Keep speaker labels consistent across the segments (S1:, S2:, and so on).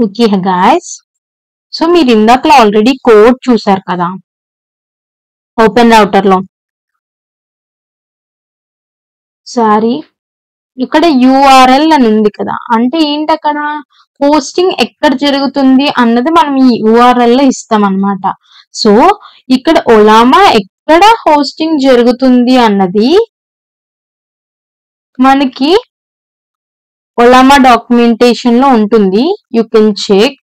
S1: Okay guys, so మీరు ఇందాకలో already code చూసారు కదా ఓపెన్ రౌటర్ లో. సారీ, ఇక్కడ యూఆర్ఎల్ అని ఉంది కదా, అంటే ఏంటి అక్కడ హోస్టింగ్ ఎక్కడ జరుగుతుంది అన్నది మనం ఈ యూఆర్ఎల్ లో ఇస్తాం అన్నమాట. సో ఇక్కడ ఒలామా ఎక్కడ హోస్టింగ్ జరుగుతుంది అన్నది మనకి ఒలామా డాక్యుమెంటేషన్ లో ఉంటుంది. You can check.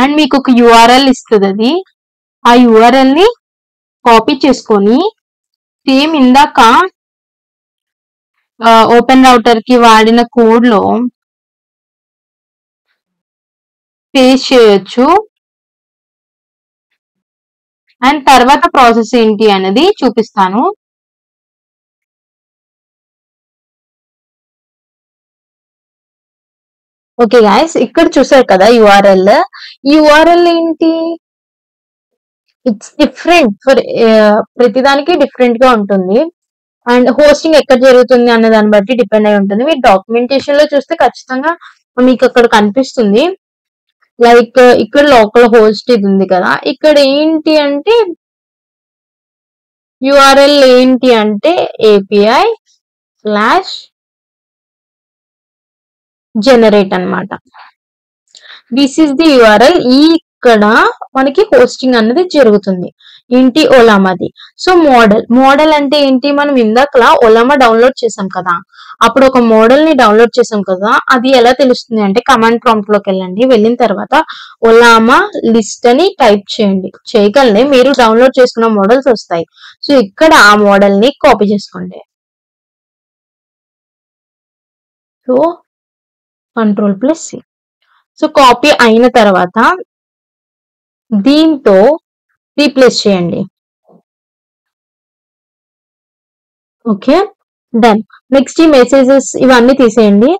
S1: అండ్ మీకు ఒక యూఆర్ఎల్ ఇస్తుంది. అది ఆ యూఆర్ఎల్ ని కాపీ చేసుకొని సేమ్ ఇందాక ఓపెన్ రౌటర్ కి వాడిన కోడ్ లో పేస్ట్ చేయొచ్చు. అండ్ తర్వాత ప్రాసెస్ ఏంటి అనేది చూపిస్తాను. ఓకే గాయస్, ఇక్కడ చూసారు కదా యూఆర్ఎల్. యూఆర్ఎల్ ఏంటి, ఇట్స్ డిఫరెంట్ ఫర్ ప్రతిదానికి డిఫరెంట్ గా ఉంటుంది. అండ్ హోస్టింగ్ ఎక్కడ జరుగుతుంది అన్న దాన్ని బట్టి డిపెండ్ అయి ఉంటుంది. మీరు డాక్యుమెంటేషన్ లో చూస్తే ఖచ్చితంగా మీకు అక్కడ కనిపిస్తుంది. లైక్ ఇక్కడ లోకల్ హోస్ట్ ఇది ఉంది కదా, ఇక్కడ ఏంటి అంటే యూఆర్ఎల్ ఏంటి అంటే API/generate అన్నమాట. This is the URL. ఇక్కడ మనకి హోస్టింగ్ అనేది జరుగుతుంది ఏంటి, ఒలామాది. సో మోడల్ అంటే ఏంటి, మనం ఇందాకలా ఒలామా డౌన్లోడ్ చేసాం కదా, అప్పుడు ఒక మోడల్ ని డౌన్లోడ్ చేసాం కదా, అది ఎలా తెలుస్తుంది అంటే కమాండ్ ప్రాంప్ట్ లోకి వెళ్ళండి. వెళ్ళిన తర్వాత ఒలామా లిస్ట్ అని టైప్ చేయండి. చేయగలనే మీరు డౌన్లోడ్ చేసుకున్న మోడల్స్ వస్తాయి. సో ఇక్కడ ఆ మోడల్ ని కాపీ చేసుకోండి. So Ctrl+C. సో కాపీ అయిన తర్వాత దీంతో రీప్లేస్ చేయండి. Okay, done. నెక్స్ట్ ఈ మెసేజెస్ ఇవన్నీ తీసేయండి.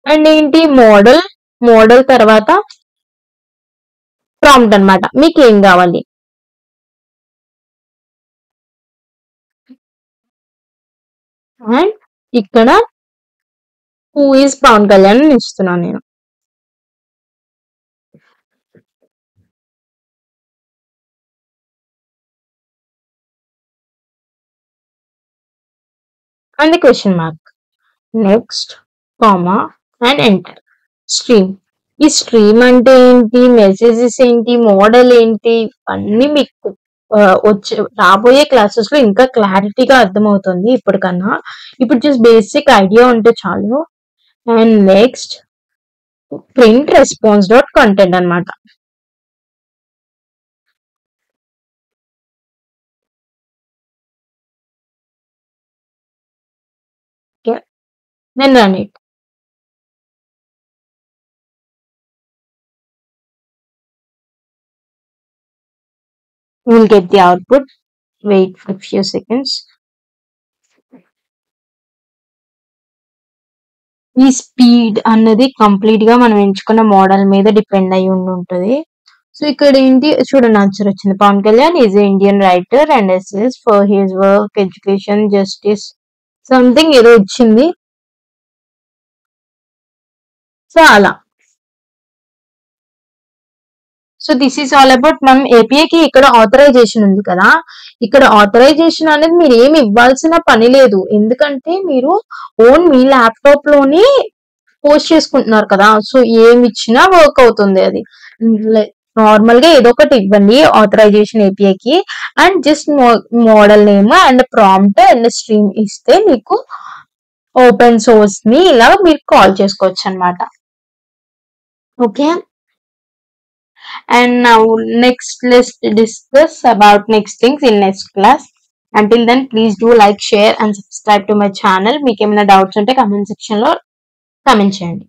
S1: అండ్ ఏంటి మోడల్ తర్వాత ప్రాంప్ట్ అన్నమాట, మీకు ఏం కావాలి. అండ్ ఇక్కడ హూ ఈజ్ పవన్ కళ్యాణ్ అని ఇస్తున్నాను నేను. And the question mark, next comma and enter. Stream. ఈ స్ట్రీమ్ అంటే ఏంటి, మెసేజెస్ ఏంటి, మోడల్ ఏంటి, అన్ని మీకు వచ్చే రాబోయే క్లాసెస్ లో ఇంకా క్లారిటీగా అర్థమవుతుంది ఇప్పటికన్నా. ఇప్పుడు జస్ట్ బేసిక్ ఐడియా ఉంటే చాలు. And next print response dot content అనమాట. Okay, then run it. You will get the output. Wait for a few seconds. ఈ స్పీడ్ అన్నది కంప్లీట్ గా మనం ఎంచుకున్న మోడల్ మీద డిపెండ్ అయి ఉంటుంది. సో ఇక్కడ ఏంటి చూడండి, ఆన్సర్ వచ్చింది. Pawan Kalyan is Indian writer and SS for his work education justice something ఏదో వచ్చింది. సో అలా. So this is all about మనం ఏపీఐకి ఇక్కడ ఆథరైజేషన్ ఉంది కదా, ఇక్కడ ఆథరైజేషన్ అనేది మీరు ఏమి ఇవ్వాల్సిన పని లేదు. ఎందుకంటే మీరు మీ ల్యాప్టాప్ లోని పోస్ట్ చేసుకుంటున్నారు కదా, సో ఏమి ఇచ్చినా వర్క్ అవుతుంది. అది నార్మల్ గా ఏదో ఒకటి ఇవ్వండి ఆథరైజేషన్ ఏపీఐకి. And just model name and prompt and stream ఇస్తే మీకు ఓపెన్ సోర్స్ ని ఇలా మీరు కాల్ చేసుకోవచ్చు అనమాట. Okay, and now next let's discuss about next things in next class. Until then, please do like, share and subscribe to my channel. మీకు ఏమైనా doubts ఉంటే కామెంట్ సెక్షన్ లో కామెంట్ చేయండి.